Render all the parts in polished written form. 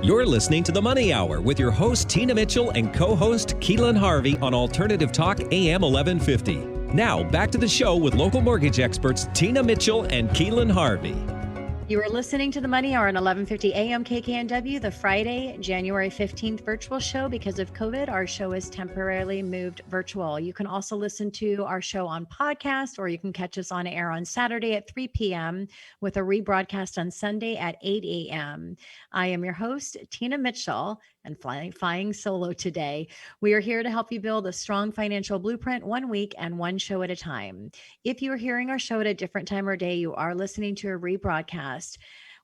You're listening to The Money Hour with your host, Tina Mitchell, and co-host, Keelan Harvey on Alternative Talk AM 1150. Now, back to the show with local mortgage experts, Tina Mitchell and Keelan Harvey. You are listening to The Money Hour on 1150 AM KKNW, the Friday, January 15th virtual show. Because of COVID, our show is temporarily moved virtual. You can also listen to our show on podcast, or you can catch us on air on Saturday at 3 p.m. with a rebroadcast on Sunday at 8 a.m. I am your host, Tina Mitchell, and flying solo today. We are here to help you build a strong financial blueprint 1 week and one show at a time. If you are hearing our show at a different time or day, you are listening to a rebroadcast.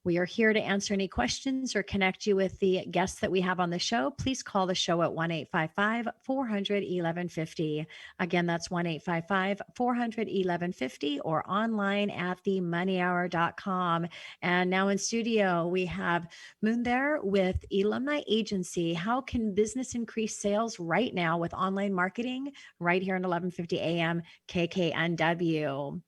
We are here to answer any questions or connect you with the guests that we have on the show. Please call the show at 1-855-400-1150. Again, that's 1-855-400-1150 or online at themoneyhour.com. And now in studio, we have Munther with Elumin Agency. How can business increase sales right now with online marketing? Right here on 1150 AM KKNW.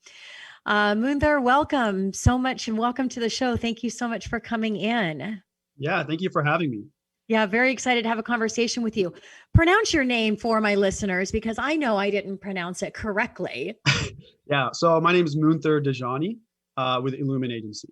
Munther, welcome so much and welcome to the show. Thank you so much for coming in. Yeah, thank you for having me. Yeah, very excited to have a conversation with you. Pronounce your name for my listeners because I know I didn't pronounce it correctly. Yeah, so my name is Munther Dajani with Elumin Agency.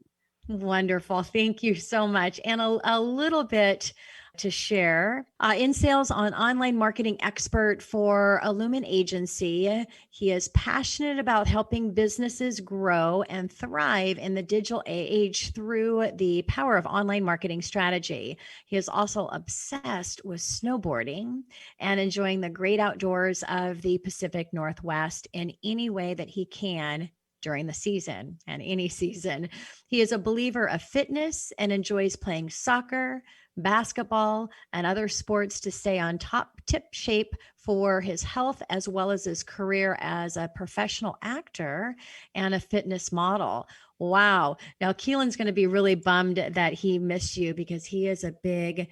Wonderful. Thank you so much. And a little bit to share. In sales on online marketing expert for Elumin Agency. He is passionate about helping businesses grow and thrive in the digital age through the power of online marketing strategy. He is also obsessed with snowboarding and enjoying the great outdoors of the Pacific Northwest in any way that he can during the season and any season. He is a believer of fitness and enjoys playing soccer, basketball, and other sports to stay on tip shape for his health, as well as his career as a professional actor and a fitness model. Wow. Now, Keelan's going to be really bummed that he missed you because he is a big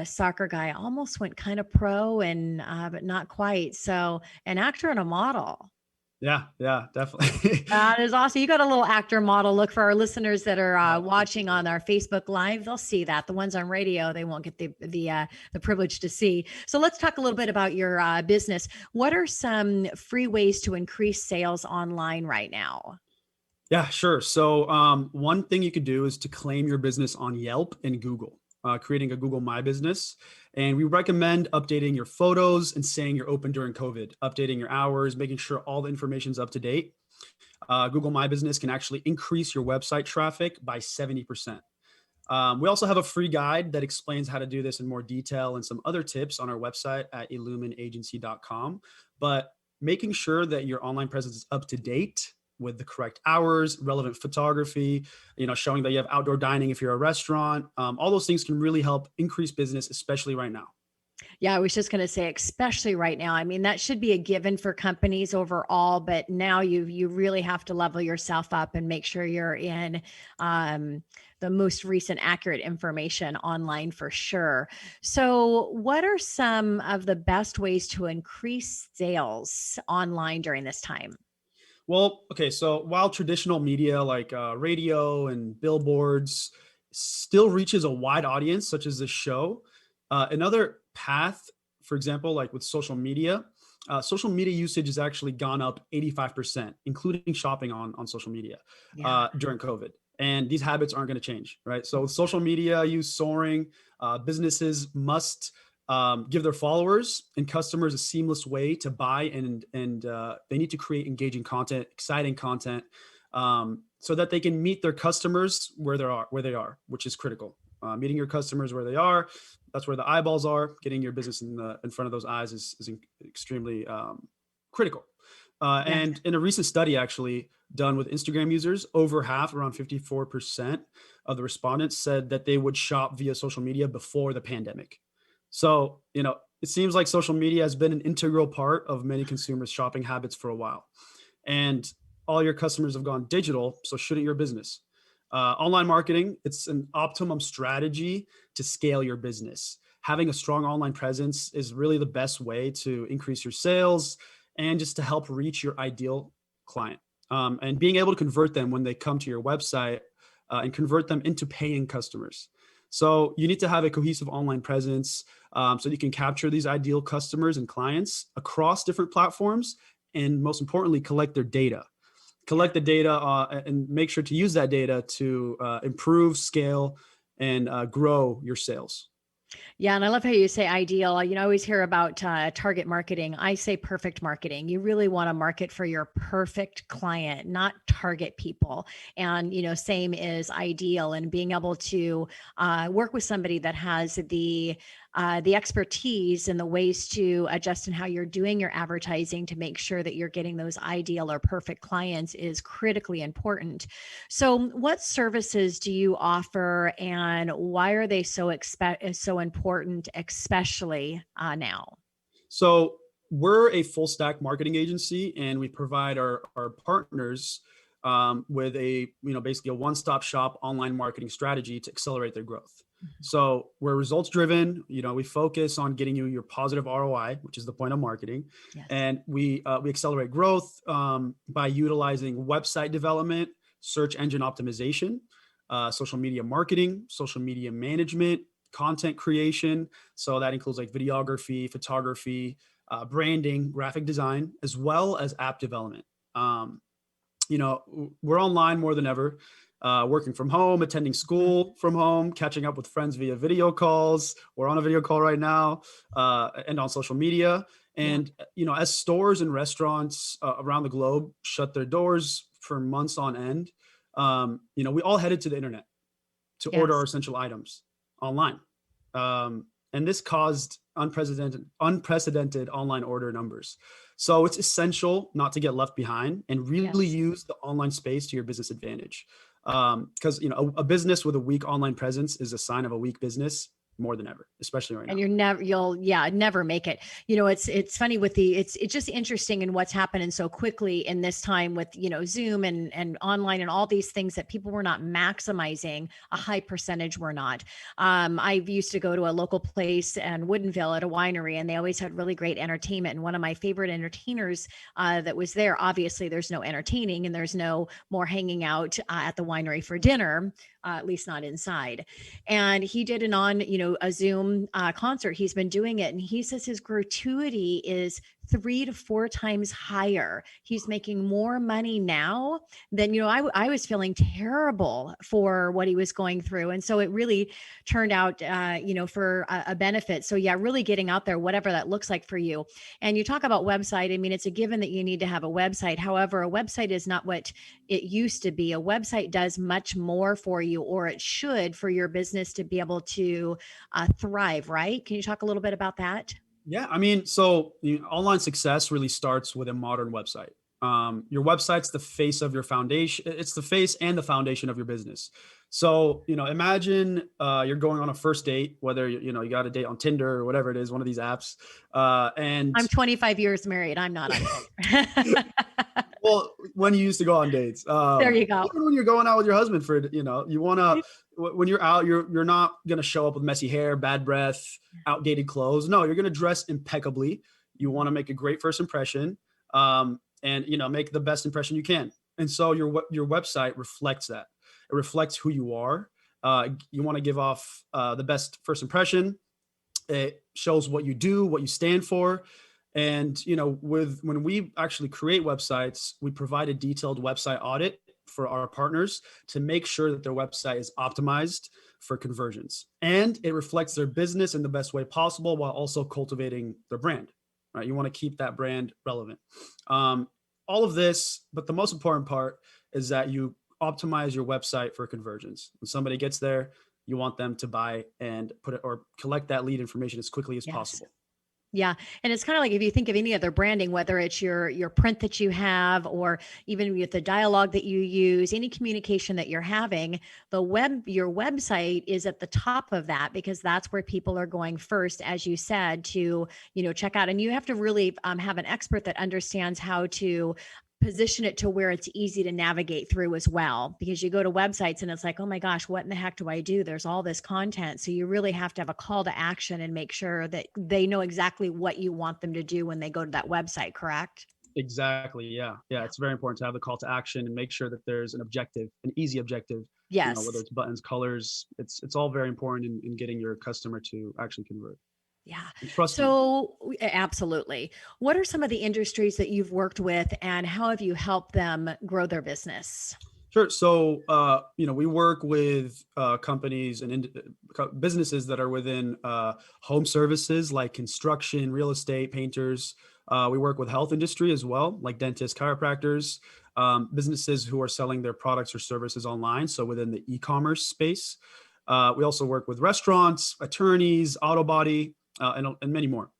soccer guy. Almost went kind of pro and but not quite. So an actor and a model. Yeah, definitely. That is awesome. You got a little actor model look for our listeners that are watching on our Facebook Live. They'll see that. The ones on radio, they won't get the privilege to see. So let's talk a little bit about your business. What are some free ways to increase sales online right now? Yeah, sure. So one thing you could do is to claim your business on Yelp and Google, creating a Google My Business. And we recommend updating your photos and saying you're open during COVID, updating your hours, making sure all the information is up to date. Google My Business can actually increase your website traffic by 70%. We also have a free guide that explains how to do this in more detail and some other tips on our website at eluminagency.com. But making sure that your online presence is up to date with the correct hours, relevant photography, showing that you have outdoor dining if you're a restaurant. All those things can really help increase business, especially right now. Yeah, I was just going to say, especially right now. I mean, that should be a given for companies overall, but now you really have to level yourself up and make sure you're in the most recent accurate information online for sure. So what are some of the best ways to increase sales online during this time? Well, okay, so while traditional media like radio and billboards still reaches a wide audience, such as this show, another path, for example, like with social media usage has actually gone up 85%, including shopping on social media during COVID. And these habits aren't going to change, right? So with social media use soaring, businesses must give their followers and customers a seamless way to buy, and they need to create engaging content, exciting content, so that they can meet their customers where they are, which is critical. Meeting your customers where they are, that's where the eyeballs are. Getting your business in front of those eyes is extremely critical. And in a recent study actually done with Instagram users, over half, around 54% of the respondents said that they would shop via social media before the pandemic. So, it seems like social media has been an integral part of many consumers' shopping habits for a while. And all your customers have gone digital, so shouldn't your business? Online marketing, it's an optimum strategy to scale your business. Having a strong online presence is really the best way to increase your sales and just to help reach your ideal client. And being able to convert them when they come to your website and convert them into paying customers. So you need to have a cohesive online presence, so you can capture these ideal customers and clients across different platforms, and most importantly, collect their data. Collect the data and make sure to use that data to improve, scale, and grow your sales. Yeah, and I love how you say ideal. I always hear about target marketing. I say perfect marketing. You really want to market for your perfect client, not target people. And same is ideal, and being able to work with somebody that has the expertise and the ways to adjust in how you're doing your advertising to make sure that you're getting those ideal or perfect clients is critically important. So, what services do you offer, and why are they so important, especially now? So we're a full stack marketing agency, and we provide our partners with basically a one-stop shop online marketing strategy to accelerate their growth. So we're results driven. We focus on getting you your positive ROI, which is the point of marketing. Yes. And we accelerate growth by utilizing website development, search engine optimization, social media marketing, social media management, content creation. So that includes like videography, photography, branding, graphic design, as well as app development. We're online more than ever, working from home, attending school from home, catching up with friends via video calls. We're on a video call right now, and on social media. And, as stores and restaurants around the globe shut their doors for months on end, we all headed to the internet to order our essential items online. And this caused unprecedented online order numbers. So it's essential not to get left behind and really use the online space to your business advantage. Because a business with a weak online presence is a sign of a weak business more than ever, especially right now. And you'll never make it. It's funny with it's just interesting in what's happening so quickly in this time with, Zoom and online and all these things that people were not maximizing. A high percentage were not. I used to go to a local place in Woodinville at a winery, and they always had really great entertainment. And one of my favorite entertainers that was there, obviously there's no entertaining and there's no more hanging out at the winery for dinner, at least not inside. And he did a Zoom concert. He's been doing it, and he says his gratuity is 3 to 4 times higher. He's making more money now than, I was feeling terrible for what he was going through. And so it really turned out, for a benefit. So really getting out there, whatever that looks like for you. And you talk about website. I mean, it's a given that you need to have a website. However, a website is not what it used to be. A website does much more for you, or it should, for your business to be able to thrive, right? Can you talk a little bit about that? Yeah, I mean, so online success really starts with a modern website. Your website's the face of your foundation. It's the face and the foundation of your business. So, imagine you're going on a first date, whether you got a date on Tinder or whatever it is, one of these apps. And I'm 25 years married. I'm not on Tinder. Well, when you used to go on dates, there you go. Even when you're going out with your husband you want to, when you're out, you're not going to show up with messy hair, bad breath, outdated clothes. No, you're going to dress impeccably. You want to make a great first impression, and make the best impression you can. And so your website reflects that. It reflects who you are. You want to give off the best first impression. It shows what you do, what you stand for. And, when we actually create websites, we provide a detailed website audit for our partners to make sure that their website is optimized for conversions, and it reflects their business in the best way possible while also cultivating their brand, right? You want to keep that brand relevant. All of this, but the most important part is that you optimize your website for conversions. When somebody gets there, you want them to buy and put it or collect that lead information as quickly as possible. Yeah. And it's kind of like, if you think of any other branding, whether it's your print that you have, or even with the dialogue that you use, any communication that you're having, your website is at the top of that, because that's where people are going first, as you said, to, check out. And you have to really have an expert that understands how to position it to where it's easy to navigate through as well, because you go to websites and it's like, oh my gosh, what in the heck do I do? There's all this content. So you really have to have a call to action and make sure that they know exactly what you want them to do when they go to that website, correct? Exactly. Yeah. It's very important to have the call to action and make sure that there's an objective, an easy objective Whether Yes. it's buttons, colors, it's all very important in getting your customer to actually convert Yeah. and trust you. So, absolutely. What are some of the industries that you've worked with and how have you helped them grow their business? Sure. So, we work with companies and businesses that are within home services like construction, real estate, painters. We work with health industry as well, like dentists, chiropractors, businesses who are selling their products or services online. So within the e-commerce space, we also work with restaurants, attorneys, auto body, and many more.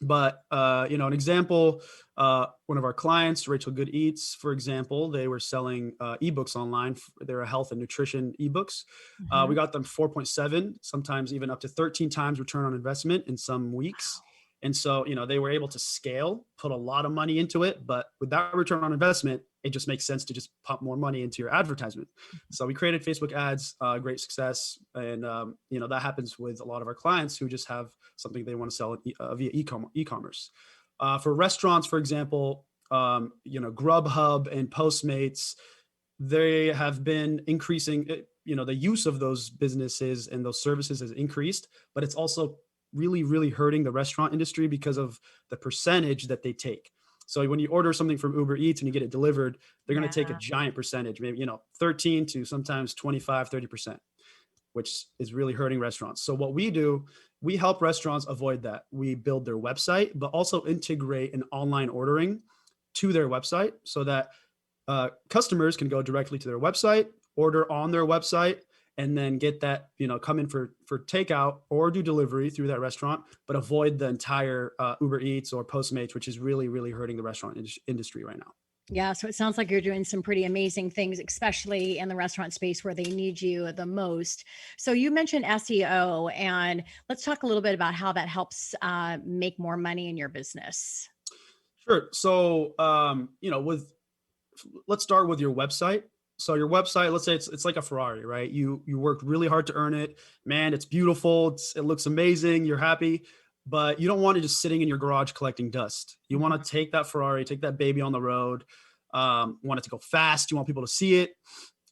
But an example, one of our clients, Rachel Good Eats, for example, they were selling ebooks online. They're a health and nutrition ebooks. We Mhm. got them 4.7, sometimes even up to 13 times return on investment in some weeks. And so, they were able to scale, put a lot of money into it. But with that return on investment, it just makes sense to just pump more money into your advertisement. So we created Facebook ads, great success. And, that happens with a lot of our clients who just have something they want to sell via e-commerce. For restaurants, for example, Grubhub and Postmates, they have been increasing, the use of those businesses and those services has increased, but it's also really, really hurting the restaurant industry because of the percentage that they take. So when you order something from Uber Eats and you get it delivered, they're going to take a Yeah. giant percentage, maybe, 13 to sometimes 25, 30%, which is really hurting restaurants. So what we do, we help restaurants avoid that. We build their website, but also integrate an online ordering to their website so that customers can go directly to their website, order on their website, and then get that, come in for takeout or do delivery through that restaurant, but avoid the entire Uber Eats or Postmates, which is really, really hurting the restaurant industry right now. Yeah. So it sounds like you're doing some pretty amazing things, especially in the restaurant space where they need you the most. So you mentioned SEO, and let's talk a little bit about how that helps make more money in your business. Sure. So, let's start with your website. So your website, let's say it's like a Ferrari, right? You worked really hard to earn it. Man, it's beautiful. It looks amazing. You're happy, but you don't want it just sitting in your garage collecting dust. You want Mhm. to take that Ferrari, take that baby on the road. Want it to go fast. You want people to see it.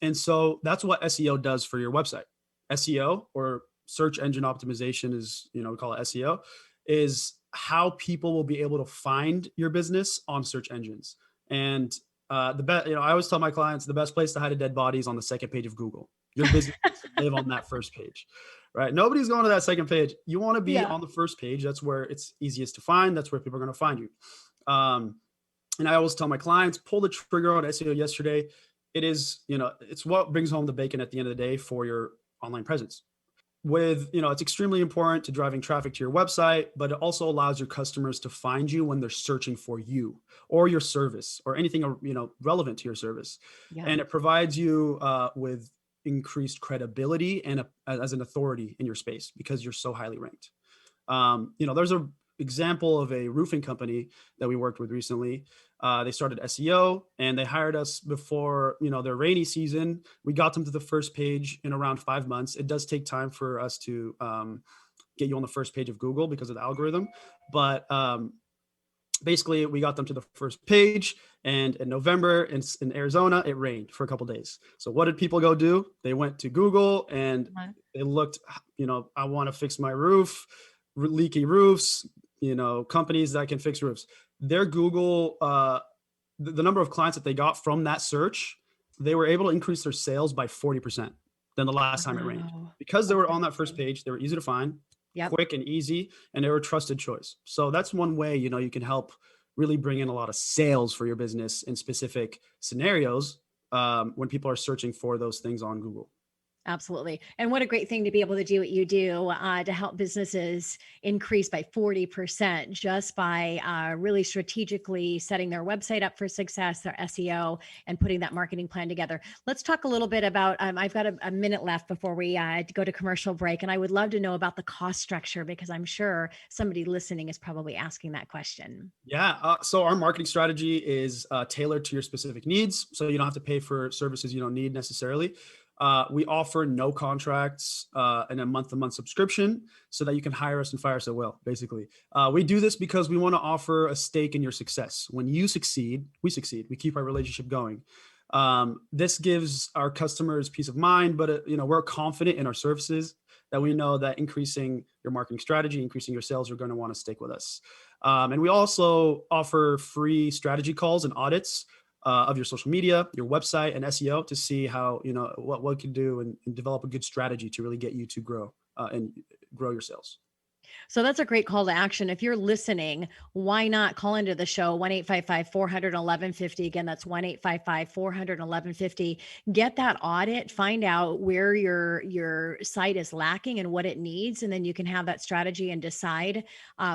And so that's what SEO does for your website. SEO, or search engine optimization, is, we call it SEO, is how people will be able to find your business on search engines. And the best, I always tell my clients the best place to hide a dead body is on the second page of Google. Your business needs to live on that first page, right? Nobody's going to that second page. You want to be Yeah. on the first page. That's where it's easiest to find. That's where people are going to find you. And I always tell my clients, pull the trigger on SEO yesterday. It is, it's what brings home the bacon at the end of the day for your online presence. It's extremely important to driving traffic to your website, but it also allows your customers to find you when they're searching for you or your service or anything, relevant to your service. Yeah. And it provides you with increased credibility and as an authority in your space because you're so highly ranked. There's a example of a roofing company that we worked with recently. They started SEO and they hired us before, their rainy season. We got them to the first page in around 5 months. It does take time for us to get you on the first page of Google because of the algorithm. But basically, we got them to the first page. And in November in Arizona, it rained for a couple of days. So what did people go do? They went to Google and Uh-huh. they looked, I want to fix my roof, leaky roofs, companies that can fix roofs. Their Google, the number of clients that they got from that search, they were able to increase their sales by 40% than the last time it rained. Wow. Because they That's were on that first amazing. page, they were easy to find, Yep. quick and easy, and they were a trusted choice. So that's one way, you can help really bring in a lot of sales for your business in specific scenarios when people are searching for those things on Google. Absolutely. And what a great thing to be able to do what you do to help businesses increase by 40% just by really strategically setting their website up for success, their SEO, and putting that marketing plan together. Let's talk a little bit about, I've got a minute left before we go to commercial break. And I would love to know about the cost structure because I'm sure somebody listening is probably asking that question. Yeah. So our marketing strategy is tailored to your specific needs. So you don't have to pay for services you don't need necessarily. We offer no contracts and a month-to-month subscription so that you can hire us and fire us at will, basically. We do this because we want to offer a stake in your success. When you succeed, we succeed. We keep our relationship going. This gives our customers peace of mind, but we're confident in our services, that we know that increasing your marketing strategy, increasing your sales, you're going to want to stick with us. And we also offer free strategy calls and audits of your social media, your website, and SEO to see how, what we can do and develop a good strategy to really get you to grow and grow your sales. So that's a great call to action. If you're listening, why not call into the show, 1-855-400-1150. Again, that's 1-855-400-1150. Get that audit, find out where your site is lacking and what it needs. And then you can have that strategy and decide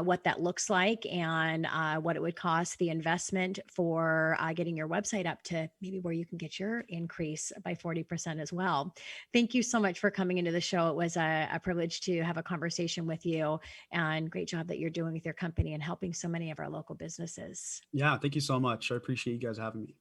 what that looks like and what it would cost, the investment for getting your website up to maybe where you can get your increase by 40% as well. Thank you so much for coming into the show. It was a privilege to have a conversation with you. And great job that you're doing with your company and helping so many of our local businesses. Yeah, thank you so much. I appreciate you guys having me.